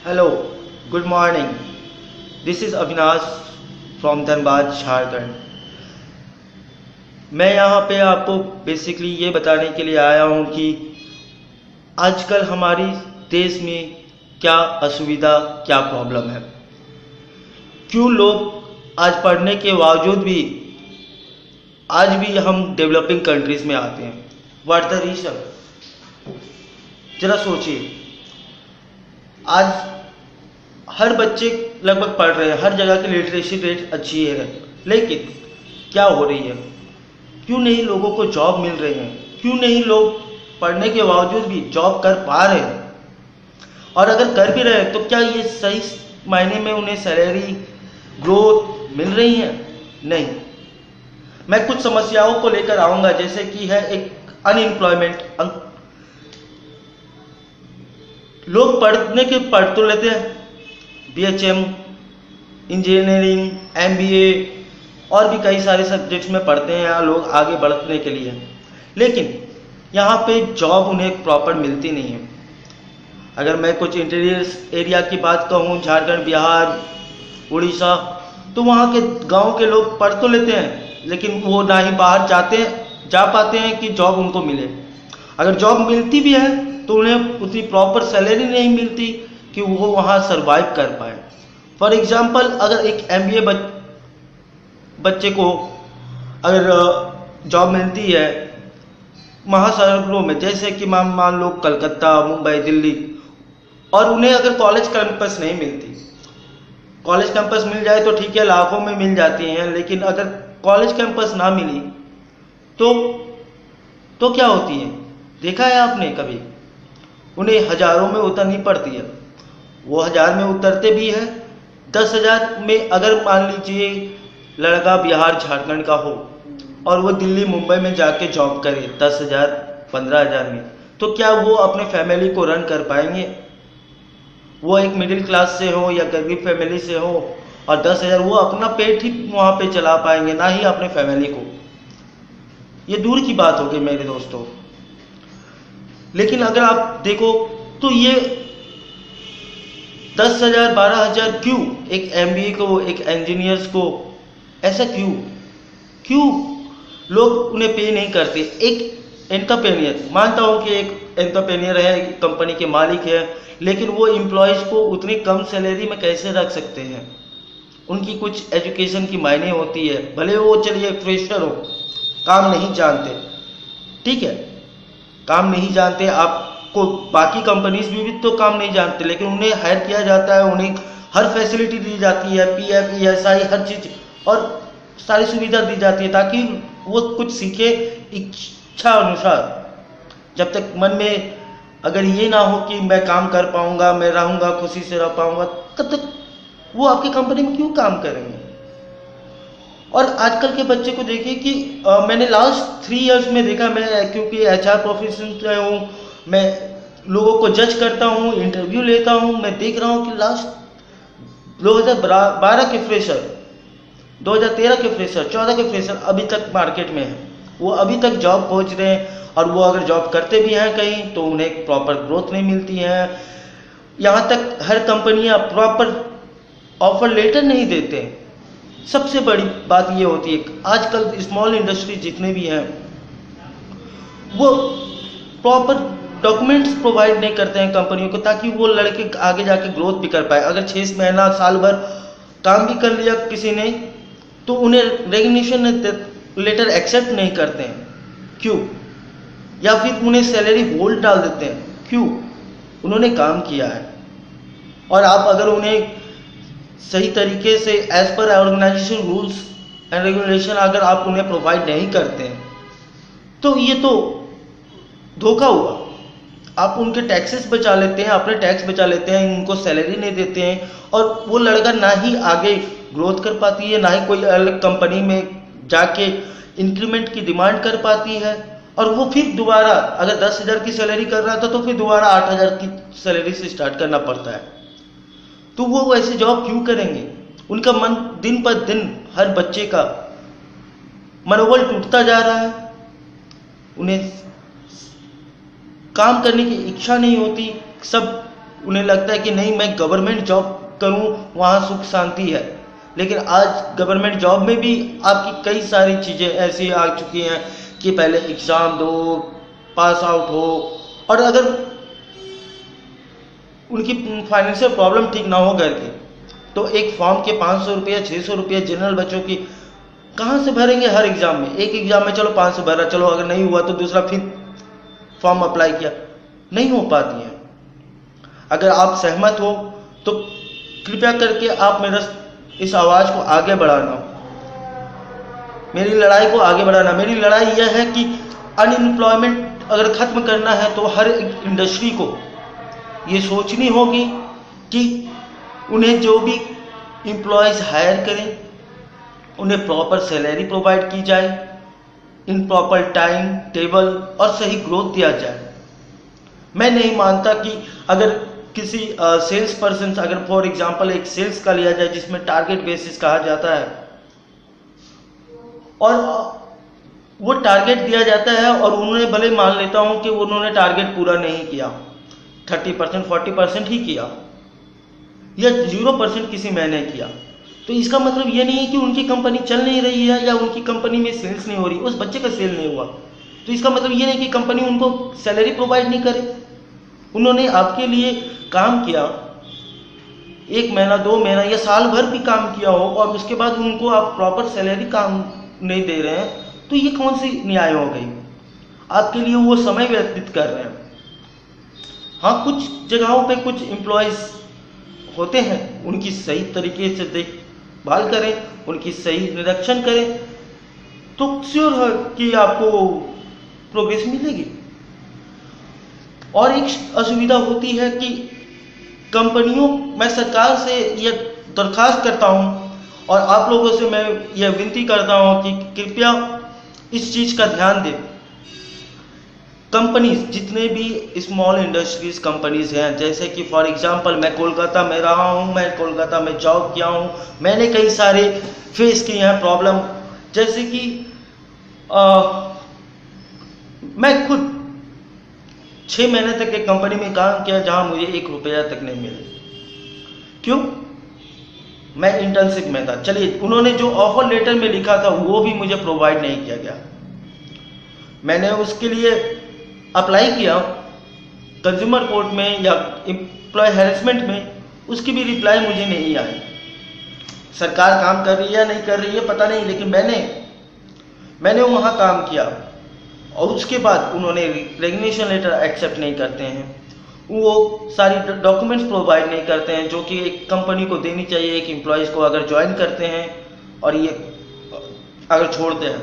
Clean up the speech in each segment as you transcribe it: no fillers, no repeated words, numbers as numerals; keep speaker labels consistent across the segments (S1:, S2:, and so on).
S1: Hello, good morning. This is Avinash from Dhanbad, Jharkhand. मैं यहाँ पे आपको बेसिकली ये बताने के लिए आया हूँ कि आजकल हमारी देश में क्या असुविधा, क्या प्रॉब्लम है। क्यों लोग आज पढ़ने के बावजूद भी आज भी हम डेवलपिंग कंट्रीज़ में आते हैं। What the reason? जरा सोचिए। आज हर बच्चे लगभग पढ़ रहे हैं, हर जगह की लिटरेसी रेट अच्छी है, लेकिन क्या हो रही है? क्यों नहीं लोगों को जॉब मिल रही है? क्यों नहीं लोग पढ़ने के बावजूद भी जॉब कर पा रहे हैं? और अगर कर भी रहे हैं तो क्या ये सही मायने में उन्हें सैलरी ग्रोथ मिल रही है? नहीं। मैं कुछ समस्याओं को लेकर आऊँगा, जैसे कि है एक अनएम्प्लॉयमेंट। लोग पढ़ तो लेते हैं, BHM, इंजीनियरिंग, MBA और भी कई सारे सब्जेक्ट्स में पढ़ते हैं लोग आगे बढ़ने के लिए, लेकिन यहाँ पे जॉब उन्हें प्रॉपर मिलती नहीं है। अगर मैं कुछ इंटीरियर एरिया की बात कहूँ, झारखंड, बिहार, उड़ीसा, तो वहाँ के गांव के लोग पढ़ तो लेते हैं, लेकिन वो ना ही बाहर जा पाते हैं कि जॉब उनको मिले। अगर जॉब मिलती भी है तो उन्हें उतनी प्रॉपर सैलरी नहीं मिलती कि वो वहाँ सरवाइव कर पाए। फॉर एग्जाम्पल, अगर एक MBA बच्चे को अगर जॉब मिलती है महाशहरों में, जैसे कि मान लो कलकत्ता, मुंबई, दिल्ली, और उन्हें अगर कॉलेज कैंपस नहीं मिलती, कॉलेज कैंपस मिल जाए तो ठीक है, लाखों में मिल जाती हैं, लेकिन अगर कॉलेज कैंपस ना मिली तो क्या होती है? देखा है आपने कभी? उन्हें हजारों में उतरनी पड़ती है। वो 1000 में उतरते भी है, 10,000 में अगर मान लीजिए लड़का बिहार झारखंड का हो और वो दिल्ली मुंबई में जाके जॉब करे 10,000 15,000 में, तो क्या वो अपने फैमिली को रन कर पाएंगे? वो एक मिडिल क्लास से हो या गरीब फैमिली से हो, और 10,000 वो अपना पेट ही वहाँ पे चला पाएंगे, ना ही अपने फैमिली को। ये दूर की बात होगी मेरे दोस्तों। लेकिन अगर आप देखो तो ये 10,000 12,000 क्यों एक MBA को, एक इंजीनियर्स को, ऐसा क्यों लोग उन्हें पे नहीं करते? एक एंटरप्रेन्योर, मानता हूँ कि एक एंटरप्रेन्योर है, कंपनी के मालिक है, लेकिन वो एम्प्लॉयज़ को उतनी कम सैलरी में कैसे रख सकते हैं? उनकी कुछ एजुकेशन की मायने होती है, भले वो चलिए फ्रेशर हो, काम नहीं जानते, ठीक है, काम नहीं जानते। आपको बाकी कंपनीज भी तो काम नहीं जानते, लेकिन उन्हें हायर किया जाता है, उन्हें हर फैसिलिटी दी जाती है, PF, ESI, हर चीज़ और सारी सुविधा दी जाती है, ताकि वो कुछ सीखे इच्छा अनुसार। जब तक मन में अगर ये ना हो कि मैं काम कर पाऊंगा, मैं रहूंगा, खुशी से रह पाऊंगा, तब तक वो आपकी कंपनी में क्यों काम करेंगे? और आजकल के बच्चे को देखिए कि मैंने लास्ट 3 इयर्स में देखा, मैं क्योंकि HR प्रोफेशन से हूँ, मैं लोगों को जज करता हूँ, इंटरव्यू लेता हूँ, मैं देख रहा हूँ कि लास्ट 2012 के फ्रेशर, 2013 के फ्रेशर, 14 के फ्रेशर अभी तक मार्केट में है। वो अभी तक जॉब खोज रहे हैं, और वो अगर जॉब करते भी हैं कहीं तो उन्हें प्रॉपर ग्रोथ नहीं मिलती है। यहाँ तक हर कंपनियाँ प्रॉपर ऑफर लेटर नहीं देते। सबसे बड़ी बात ये होती है, आजकल स्मॉल इंडस्ट्री जितने भी हैं वो प्रॉपर डॉक्यूमेंट्स प्रोवाइड नहीं करते हैं कंपनियों को, ताकि वो लड़के आगे जाके ग्रोथ भी कर पाए। अगर 6 महीना साल भर काम भी कर लिया किसी ने, तो उन्हें रेजिग्नेशन लेटर एक्सेप्ट नहीं करते हैं। क्यों? या फिर उन्हें सैलरी होल्ड डाल देते हैं। क्यों? उन्होंने काम किया है, और आप अगर उन्हें सही तरीके से as per organisation rules and regulation अगर आप उन्हें प्रोवाइड नहीं करते हैं, तो ये तो धोखा हुआ। आप उनके टैक्सेस बचा लेते हैं, अपने टैक्स बचा लेते हैं, उनको सैलरी नहीं देते हैं, और वो लड़का ना ही आगे ग्रोथ कर पाती है, ना ही कोई अलग कंपनी में जाके इंक्रीमेंट की डिमांड कर पाती है। और वो फिर दोबारा अगर 10,000 की सैलरी कर रहा था तो फिर दोबारा 8,000 की सैलरी से स्टार्ट करना पड़ता है। तो वो वैसे जॉब क्यों करेंगे? उनका मन दिन पर दिन, हर बच्चे का मनोबल टूटता जा रहा है, उन्हें काम करने की इच्छा नहीं होती, सब उन्हें लगता है कि नहीं, मैं गवर्नमेंट जॉब करूं, वहां सुख शांति है। लेकिन आज गवर्नमेंट जॉब में भी आपकी कई सारी चीज़ें ऐसी आ चुकी हैं कि पहले एग्ज़ाम दो, पास आउट हो, और अगर उनकी फाइनेंशियल प्रॉब्लम ठीक ना हो घर की, तो एक फॉर्म के 500 रुपये 600 रुपये जनरल बच्चों की कहाँ से भरेंगे हर एग्ज़ाम में? एक एग्ज़ाम में चलो 500 भरा, चलो अगर नहीं हुआ तो दूसरा फिर फॉर्म अप्लाई किया, नहीं हो पाती हैं। अगर आप सहमत हो तो कृपया करके आप मेरा इस आवाज़ को आगे बढ़ाना, मेरी लड़ाई को आगे बढ़ाना। मेरी लड़ाई यह है कि अनएम्प्लॉयमेंट अगर ख़त्म करना है तो हर इंडस्ट्री को ये सोचनी होगी कि उन्हें जो भी एम्प्लॉयज़ हायर करें उन्हें प्रॉपर सैलरी प्रोवाइड की जाए, इन प्रॉपर टाइम टेबल और सही ग्रोथ दिया जाए। मैं नहीं मानता कि अगर किसी सेल्स पर्सन, अगर फॉर एग्जांपल एक सेल्स का लिया जाए जिसमें टारगेट बेसिस कहा जाता है, और वो टारगेट दिया जाता है और उन्होंने, भले मान लेता हूं कि उन्होंने टारगेट पूरा नहीं किया, 30% 40% ही किया या 0% किसी महीने किया, तो इसका मतलब ये नहीं है कि उनकी कंपनी चल नहीं रही है या उनकी कंपनी में सेल्स नहीं हो रही, उस बच्चे का सेल नहीं हुआ, तो इसका मतलब ये नहीं कि कंपनी उनको सैलरी प्रोवाइड नहीं करे। उन्होंने आपके लिए काम किया, 1 महीना 2 महीना या साल भर भी काम किया हो और उसके बाद उनको आप प्रॉपर सैलरी काम नहीं दे रहे हैं, तो ये कौन सी न्याय हो गई? आपके लिए वो समय व्यतीत कर रहे हैं। हाँ, कुछ जगहों पे कुछ एम्प्लॉयज़ होते हैं, उनकी सही तरीके से देखभाल करें, उनकी सही निरीक्षण करें, तो श्योर है कि आपको प्रोग्रेस मिलेगी। और एक असुविधा होती है कि कंपनियों, मैं सरकार से यह दरख्वास्त करता हूं और आप लोगों से मैं यह विनती करता हूं कि कृपया इस चीज़ का ध्यान दें। कंपनीज, जितने भी स्मॉल इंडस्ट्रीज कंपनीज हैं, जैसे कि फॉर एग्जांपल मैं कोलकाता में रहा हूं, मैं कोलकाता में जॉब किया हूं, मैंने कई सारे फेस किए हैं प्रॉब्लम, जैसे कि मैं खुद 6 महीने तक एक कंपनी में काम किया जहां मुझे 1 रुपया तक नहीं मिले। क्यों? मैं इंटर्नशिप में था। चलिए, उन्होंने जो ऑफर लेटर में लिखा था वो भी मुझे प्रोवाइड नहीं किया गया। मैंने उसके लिए अप्लाई किया कंज्यूमर कोर्ट में या एम्प्लॉय हैरेसमेंट में, उसकी भी रिप्लाई मुझे नहीं आई। सरकार काम कर रही है या नहीं कर रही है पता नहीं, लेकिन मैंने वहाँ काम किया और उसके बाद उन्होंने रेजिग्नेशन लेटर एक्सेप्ट नहीं करते हैं, वो सारी डॉक्यूमेंट्स प्रोवाइड नहीं करते हैं जो कि एक कंपनी को देनी चाहिए एक एम्प्लॉयज़ को अगर ज्वाइन करते हैं और ये अगर छोड़ते हैं।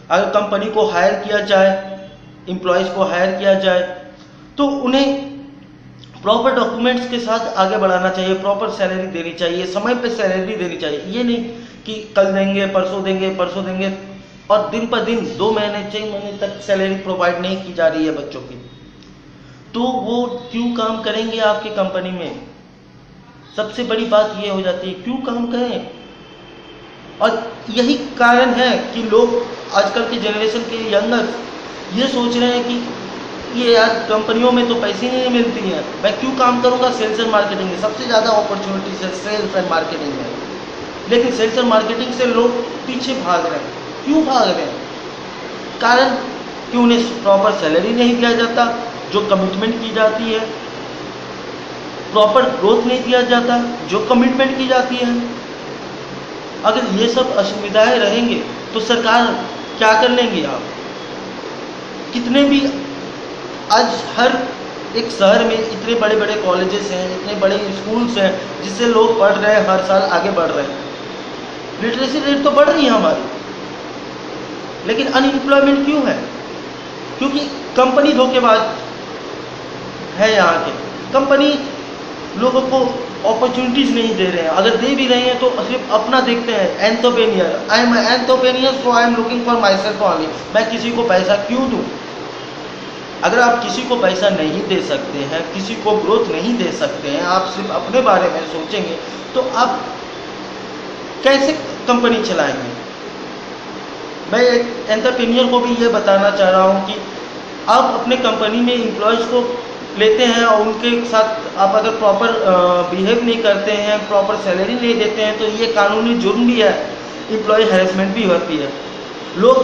S1: अगर कंपनी को हायर किया जाए, एम्प्लॉयज़ को हायर किया जाए, तो उन्हें प्रॉपर डॉक्यूमेंट्स के साथ आगे बढ़ाना चाहिए, प्रॉपर सैलरी देनी चाहिए, समय पे सैलरी देनी चाहिए। ये नहीं कि कल देंगे, परसों देंगे और दिन पर दिन 2 महीने 6 महीने तक सैलरी प्रोवाइड नहीं की जा रही है बच्चों की, तो वो क्यों काम करेंगे आपकी कंपनी में? सबसे बड़ी बात ये हो जाती है, क्यों काम करें? और यही कारण है कि लोग आजकल के जनरेशन के यंगर्स ये सोच रहे हैं कि ये यार कंपनियों में तो पैसे नहीं मिलती हैं, मैं क्यों काम करूंगा सेल्स एंड मार्केटिंग में। सबसे ज़्यादा अपॉर्चुनिटी है सेल्स एंड मार्केटिंग में, लेकिन सेल्स एंड मार्केटिंग से लोग पीछे भाग रहे हैं। क्यों भाग रहे हैं? कारण कि उन्हें प्रॉपर सैलरी नहीं दिया जाता, जो कमिटमेंट की जाती है, प्रॉपर ग्रोथ नहीं दिया जाता जो कमिटमेंट की जाती है। अगर ये सब असुविधाएं रहेंगे तो सरकार क्या कर लेंगी? आप कितने भी आज हर एक शहर में इतने बड़े बड़े कॉलेजेस हैं, इतने बड़े स्कूल्स हैं जिससे लोग पढ़ रहे हैं, हर साल आगे बढ़ रहे हैं, लिटरेसी रेट तो बढ़ रही है हमारी, लेकिन अनएम्प्लॉयमेंट क्यों है? क्योंकि कंपनी धोखेबाज है। यहाँ के कंपनी लोगों को अपॉर्चुनिटीज नहीं दे रहे हैं, अगर दे भी रहे हैं तो सिर्फ अपना देखते हैं। Entrepreneur, I am entrepreneur so I am looking for my self only. मैं किसी को पैसा क्यों दूँ? अगर आप किसी को पैसा नहीं दे सकते हैं, किसी को ग्रोथ नहीं दे सकते हैं, आप सिर्फ अपने बारे में सोचेंगे तो आप कैसे कंपनी चलाएंगे? मैं एक एंटरप्रेन्योर को भी ये बताना चाह रहा हूँ कि आप अपने कंपनी में एम्प्लॉयज़ को लेते हैं और उनके साथ आप अगर प्रॉपर बिहेव नहीं करते हैं, प्रॉपर सैलरी नहीं देते हैं, तो ये कानूनी जुर्म भी है, एम्प्लॉय हैरेसमेंट भी होती है। लोग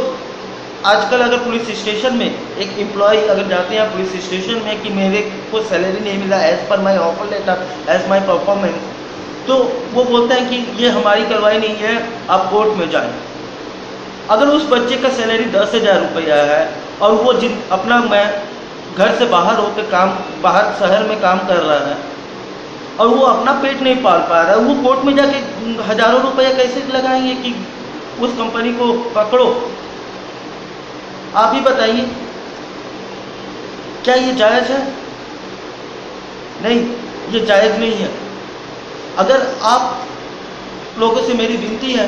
S1: आजकल अगर पुलिस स्टेशन में एक एम्प्लॉय अगर जाते हैं पुलिस स्टेशन में कि मेरे को सैलरी नहीं मिला as per my offer letter as my performance, तो वो बोलते हैं कि ये हमारी कार्रवाई नहीं है, आप कोर्ट में जाएं। अगर उस बच्चे का सैलरी 10,000 रुपया है और वो अपना मैं घर से बाहर होकर बाहर शहर में काम कर रहा है और वो अपना पेट नहीं पाल पा रहा है, वो कोर्ट में जाके हजारों रुपया कैसे लगाएंगे कि उस कंपनी को पकड़ो? आप ही बताइए, क्या ये जायज़ है? नहीं, ये जायज़ नहीं है। अगर आप लोगों से मेरी विनती है,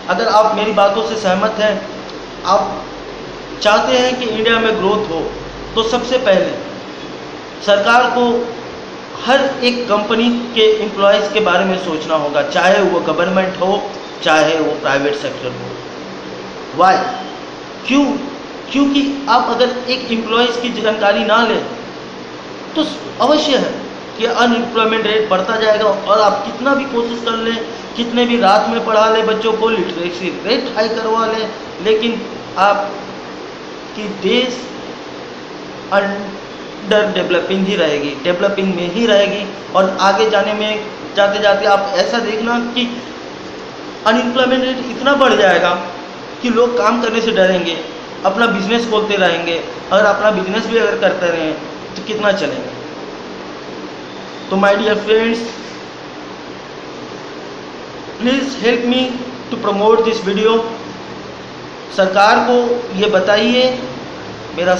S1: अगर आप मेरी बातों से सहमत हैं, आप चाहते हैं कि इंडिया में ग्रोथ हो, तो सबसे पहले सरकार को हर एक कंपनी के एम्प्लॉयज़ के बारे में सोचना होगा, चाहे वो गवर्नमेंट हो चाहे वो प्राइवेट सेक्टर हो। वाई? क्यों? क्योंकि आप अगर एक एम्प्लॉयज़ की जानकारी ना लें तो अवश्य है कि अनएम्प्लॉयमेंट रेट बढ़ता जाएगा, और आप कितना भी कोशिश कर लें, कितने भी रात में पढ़ा लें बच्चों को, लिटरेसी रेट हाई करवा लें, लेकिन आपकी देश अंडर डेवलपिंग ही रहेगी, डेवलपिंग में ही रहेगी। और आगे जाने में जाते जाते आप ऐसा देखना कि अनएम्प्लॉयमेंट रेट इतना बढ़ जाएगा कि लोग काम करने से डरेंगे, अपना बिजनेस खोलते रहेंगे। अगर अपना बिजनेस भी अगर करते रहें तो कितना चलेगा? तो my dear friends, please help me to promote this video. सरकार को ये बताइए, मेरा